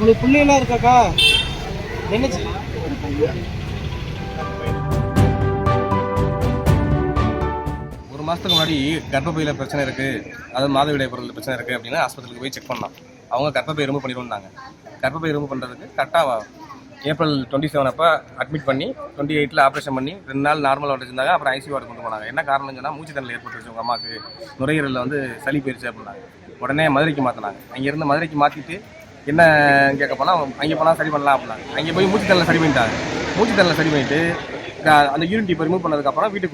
உங்களுக்கு பிள்ளைலாம் இருக்காக்கா? என்ன ஒரு மாதத்துக்கு முன்னாடி கர்ப்பப்பையில் பிரச்சனை இருக்குது, அது மாதவிடாய் பொருளில் பிரச்சனை இருக்குது அப்படின்னா ஆஸ்பத்திரிக்கு போய் செக் பண்ணோம். அவங்க கர்ப்பப்பை ரிமூவ் பண்ணிடுவோம்னாங்க. கர்ப்பப்பை ரிமூவ் பண்ணுறதுக்கு கரெக்டாக ஏப்ரல் 27 அப்போ அட்மிட் பண்ணி 28 ஆப்ரேஷன் பண்ணி 2 நாள் நார்மல் வார்டு இருந்தாங்க. அப்புறம் ஐசியூ வார்டு கொண்டு போனாங்க. என்ன காரணம்னு சொன்னால் மூச்சு திணறல் ஏற்பட்டுருச்சு, உங்கள் அம்மாவுக்கு நுரையீரலில் வந்து சளி போயிருச்சு அப்படின்னாங்க. உடனே மதுரைக்கு மாற்றினாங்க. அங்கேருந்து மதுரைக்கு மாற்றிட்டு என்ன கேட்க போனால் அங்கே போனால் சரி பண்ணலாம் அப்படின்னாங்க. அங்கே போய் மூச்சு திணறலை சரி பண்ணிட்டாங்க. மூச்சு திணறலை சரி பண்ணிவிட்டு அந்த யூரின் டியூப் ரிமூவ் பண்ணதுக்கப்புறம் வீட்டுக்கு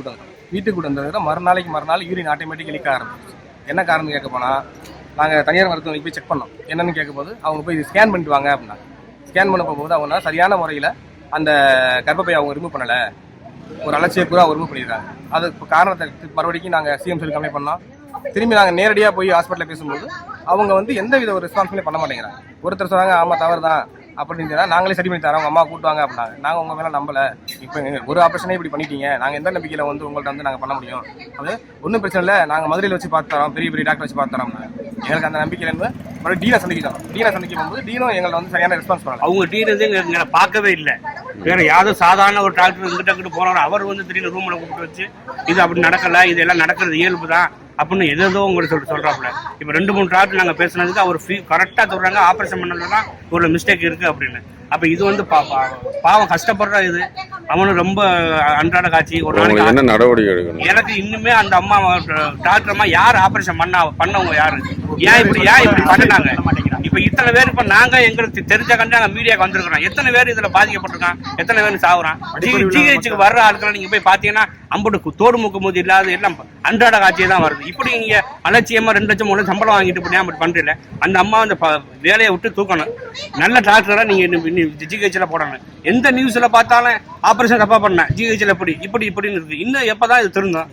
கூட்டு வந்ததுக்கு மறுநாள் யூரின் ஆட்டோமேட்டிக் லீக் ஆரம்பிச்சு. என்ன காரணம் கேட்க போனால் நாங்கள் தனியார் மருத்துவமனைக்கு போய் செக் பண்ணோம். என்னென்னு கேட்கும்போது அவங்க போய் ஸ்கேன் பண்ணிட்டு வாங்க அப்படின்னா. ஸ்கேன் பண்ண போகும்போது அவங்க சரியான முறையில் அந்த கர்ப்பப்பையை அவங்க ரிமூவ் பண்ணலை, ஒரு அலட்சிய பூரா ரிமூவ் பண்ணிடுறாங்க. அது காரணத்தை மறுபடியும் நாங்கள் சிஎம்சி கம்மி பண்ணோம். திரும்பி நாங்கள் நேரடியாக போய் ஹாஸ்பிட்டலில் பேசும்போது அவங்க வந்து எந்த வித ஒரு ரெஸ்பான்ஸுமே பண்ண மாட்டேங்கிறாங்க. ஒருத்தர் சொன்னாங்க ஆமாம் தவறு தான் அப்படின்னு சொன்னால் நாங்களே சரி பண்ணி தரோம், அவங்க அம்மா கூட்டுவாங்க அப்படின்னாங்க. நாங்கள் உங்கள் மேலே நம்பலை, இப்போ ஒரு ஆப்ரேஷனே இப்படி பண்ணிட்டீங்க, நாங்கள் எந்த நம்பிக்கையில் வந்து உங்கள்கிட்ட வந்து நாங்கள் பண்ண முடியும், அது ஒன்றும் பிரச்சனை இல்லை, நாங்கள் மதுரையில் வச்சு பார்த்து தரோம், பெரிய பெரிய டாக்டர் வச்சு பார்த்து தரோம். எங்களுக்கு அந்த நம்பிக்கையில் இருந்து மறுபடியும் டீனை சந்திக்கும் போது டீனும் எங்களை வந்து சரியான ரெஸ்பான்ஸ் பண்ணலாம். அவங்க டீன் வந்து எங்களை பார்க்கவே இல்லை. வேற யாரும் சாதாரண ஒரு டாக்டர் இங்கிட்ட போனவர் அவர் வந்து திடீர்னு ரூமில் கூப்பிட்டு வச்சு இது அப்படி நடக்கலை, இதெல்லாம் நடக்கிறது இயல்பு தான் அப்படின்னு ஏதோ உங்களுக்கு சொல்கிறாப்புல. இப்போ 2-3 டாக்டர் நாங்கள் பேசுனதுக்கு அவர் கரெக்டாக சொல்கிறாங்க ஆப்ரேஷன் பண்ணலாம் ஒரு மிஸ்டேக் இருக்குது அப்படின்னு. அப்போ இது வந்து பாவம் கஷ்டப்படுற இது அவனு ரொம்ப அன்றாட காட்சி. ஒரு நாளைக்கு என்ன நடவடிக்கை எடுக்கணும்? எனக்கு இன்னுமே அந்த அம்மா டாக்டர் அம்மா யார் ஆப்ரேஷன் பண்ணவங்க யாரு, ஏன் இப்படி பண்ணினாங்க? இப்ப இத்தனை பேர் இப்ப நாங்க எங்களுக்கு தெரிஞ்ச கண்டு நாங்க மீடியாவுக்கு வந்திருக்கிறோம். எத்தனை பேர் இதுல பாதிக்கப்பட்டிருக்கான், எத்தனை பேர் சாகுறான். ஜிஹெச்சுக்கு வர்ற ஆட்களை நீங்க போய் பாத்தீங்கன்னா அம்புட்டு தோடு முக்கும் போது இல்லாத எல்லாம் அன்றாட காட்சியே தான் வருது. இப்படி நீங்க அலட்சியமா 2 லட்சம் 3 லட்சம் சம்பளம் வாங்கிட்டு இப்படி அப்படி பண்றீங்க. அந்த அம்மா அந்த வேலையை விட்டு தூக்கணும். நல்ல டாக்டரா நீங்க ஜிஹெச்ல போடணும். எந்த நியூஸ்ல பார்த்தாலும் ஆபரேஷன் தப்பா பண்ண ஜிஹெச்ல இப்படின்னு இருக்கு. இன்னும் எப்பதான் இது திருந்தோம்?